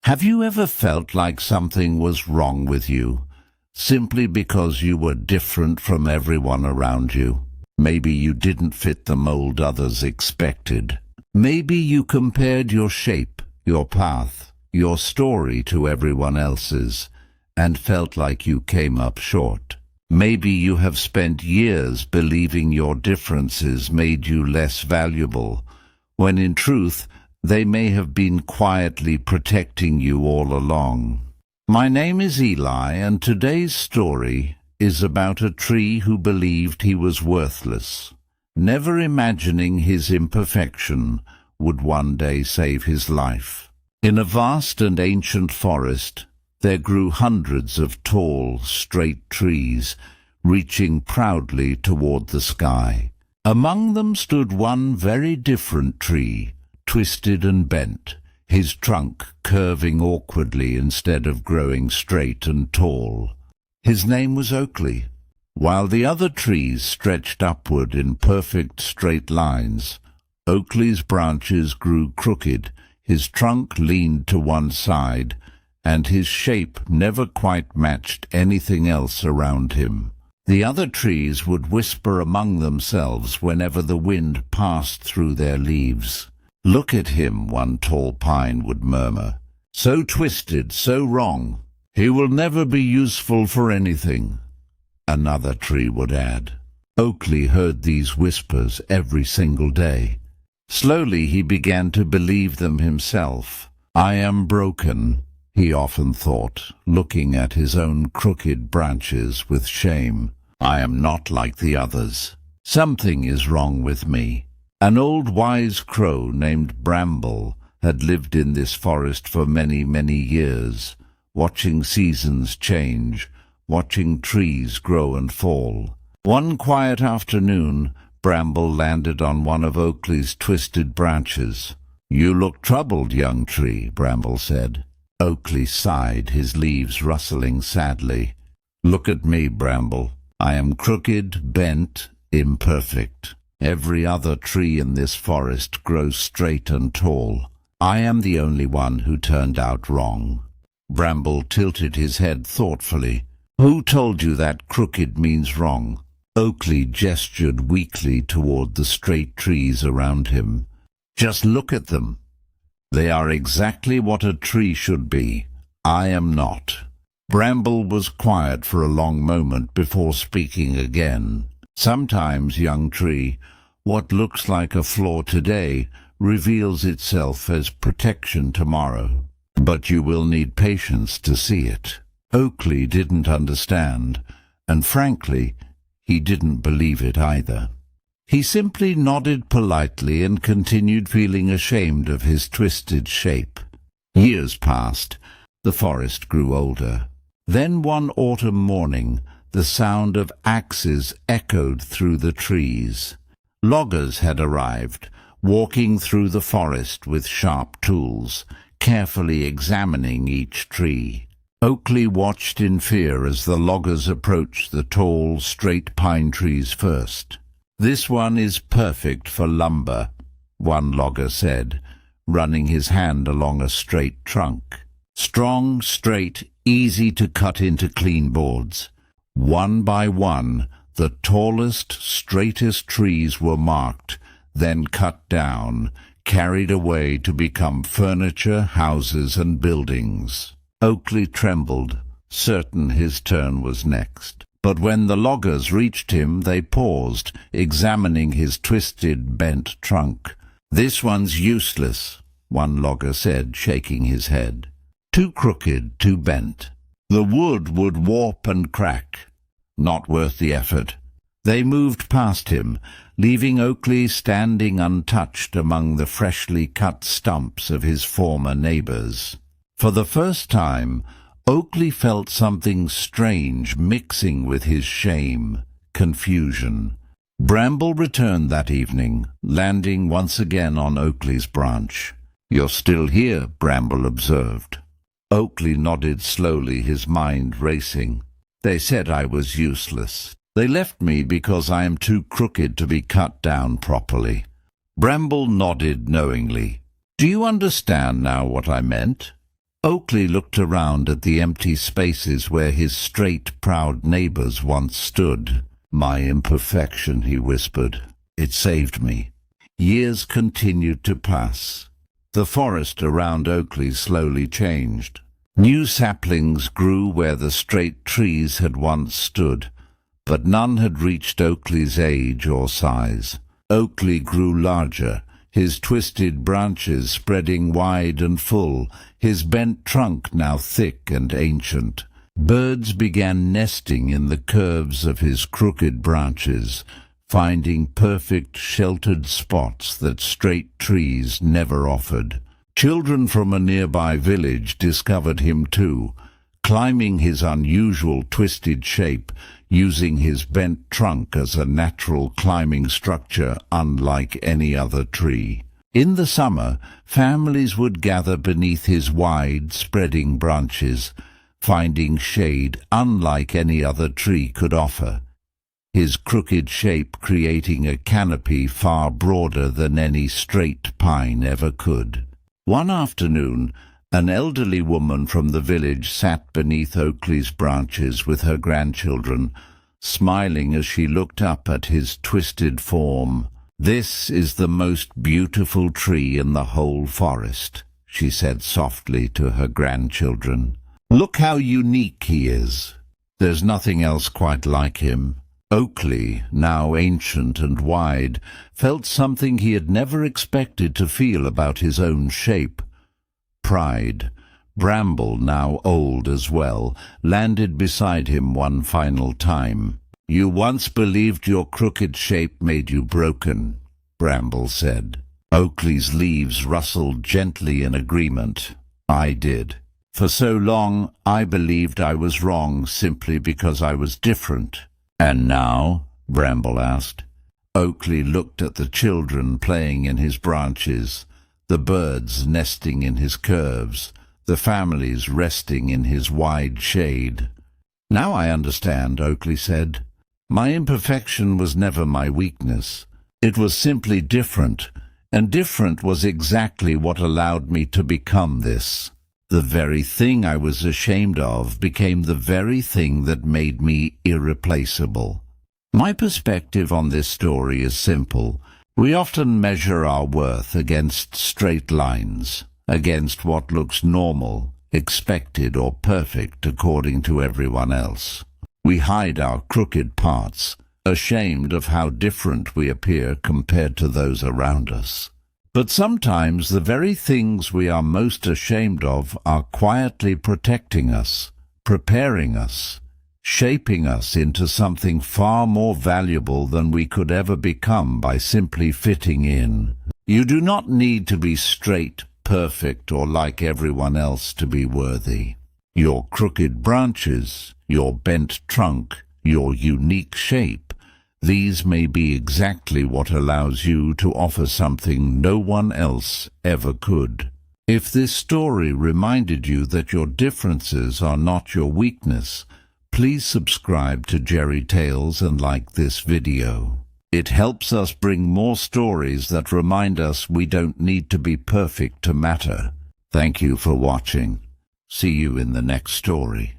Have you ever felt like something was wrong with you, simply because you were different from everyone around you? Maybe you didn't fit the mold others expected. Maybe you compared your shape, your path, your story to everyone else's, and felt like you came up short. Maybe you have spent years believing your differences made you less valuable, when in truth, they may have been quietly protecting you all along. My name is Eli, and today's story is about a tree who believed he was worthless, never imagining his imperfection would one day save his life. In a vast and ancient forest, there grew hundreds of tall, straight trees, reaching proudly toward the sky. Among them stood one very different tree, twisted and bent, his trunk curving awkwardly instead of growing straight and tall. His name was Oakley. While the other trees stretched upward in perfect straight lines, Oakley's branches grew crooked, his trunk leaned to one side, and his shape never quite matched anything else around him. The other trees would whisper among themselves whenever the wind passed through their leaves. "Look at him," one tall pine would murmur. "So twisted, so wrong. He will never be useful for anything," another tree would add. Oakley heard these whispers every single day. Slowly he began to believe them himself. "I am broken," he often thought, looking at his own crooked branches with shame. "I am not like the others. Something is wrong with me." An old wise crow named Bramble had lived in this forest for many, many years, watching seasons change, watching trees grow and fall. One quiet afternoon, Bramble landed on one of Oakley's twisted branches. "You look troubled, young tree," Bramble said. Oakley sighed, his leaves rustling sadly. "Look at me, Bramble. I am crooked, bent, imperfect. Every other tree in this forest grows straight and tall. I am the only one who turned out wrong." Bramble tilted his head thoughtfully. "Who told you that crooked means wrong?" Oakley gestured weakly toward the straight trees around him. "Just look at them. They are exactly what a tree should be. I am not." Bramble was quiet for a long moment before speaking again. "Sometimes, young tree, what looks like a flaw today reveals itself as protection tomorrow. But you will need patience to see it." Oakley didn't understand, and frankly, he didn't believe it either. He simply nodded politely and continued feeling ashamed of his twisted shape. Years passed. The forest grew older. Then one autumn morning, the sound of axes echoed through the trees. Loggers had arrived, walking through the forest with sharp tools, carefully examining each tree. Oakley watched in fear as the loggers approached the tall, straight pine trees first. "This one is perfect for lumber," one logger said, running his hand along a straight trunk. "Strong, straight, easy to cut into clean boards." One by one, the tallest, straightest trees were marked, then cut down, carried away to become furniture, houses, and buildings. Oakley trembled, certain his turn was next. But when the loggers reached him, they paused, examining his twisted, bent trunk. "This one's useless," one logger said, shaking his head. "Too crooked, too bent. The wood would warp and crack. Not worth the effort." They moved past him, leaving Oakley standing untouched among the freshly cut stumps of his former neighbors. For the first time, Oakley felt something strange mixing with his shame, confusion. Bramble returned that evening, landing once again on Oakley's branch. "You're still here," Bramble observed. Oakley nodded slowly, his mind racing. "They said I was useless. They left me because I am too crooked to be cut down properly." Bramble nodded knowingly. "Do you understand now what I meant?" Oakley looked around at the empty spaces where his straight, proud neighbors once stood. "My imperfection," he whispered. "It saved me." Years continued to pass. The forest around Oakley slowly changed. New saplings grew where the straight trees had once stood, but none had reached Oakley's age or size. Oakley grew larger, his twisted branches spreading wide and full, his bent trunk now thick and ancient. Birds began nesting in the curves of his crooked branches, finding perfect sheltered spots that straight trees never offered. Children from a nearby village discovered him too, climbing his unusual twisted shape, using his bent trunk as a natural climbing structure unlike any other tree. In the summer, families would gather beneath his wide, spreading branches, finding shade unlike any other tree could offer, his crooked shape creating a canopy far broader than any straight pine ever could. One afternoon, an elderly woman from the village sat beneath Oakley's branches with her grandchildren, smiling as she looked up at his twisted form. "This is the most beautiful tree in the whole forest," she said softly to her grandchildren. "Look how unique he is. There's nothing else quite like him." Oakley, now ancient and wide, felt something he had never expected to feel about his own shape. Pride. Bramble, now old as well, landed beside him one final time. "You once believed your crooked shape made you broken," Bramble said. Oakley's leaves rustled gently in agreement. "I did. For so long, I believed I was wrong simply because I was different." "And now?" Bramble asked. Oakley looked at the children playing in his branches, the birds nesting in his curves, the families resting in his wide shade. "Now I understand," Oakley said. "My imperfection was never my weakness. It was simply different, and different was exactly what allowed me to become this. The very thing I was ashamed of became the very thing that made me irreplaceable." My perspective on this story is simple. We often measure our worth against straight lines, against what looks normal, expected, or perfect according to everyone else. We hide our crooked parts, ashamed of how different we appear compared to those around us. But sometimes the very things we are most ashamed of are quietly protecting us, preparing us, shaping us into something far more valuable than we could ever become by simply fitting in. You do not need to be straight, perfect, or like everyone else to be worthy. Your crooked branches, your bent trunk, your unique shape, these may be exactly what allows you to offer something no one else ever could. If this story reminded you that your differences are not your weakness, please subscribe to Jerry Tales and like this video. It helps us bring more stories that remind us we don't need to be perfect to matter. Thank you for watching. See you in the next story.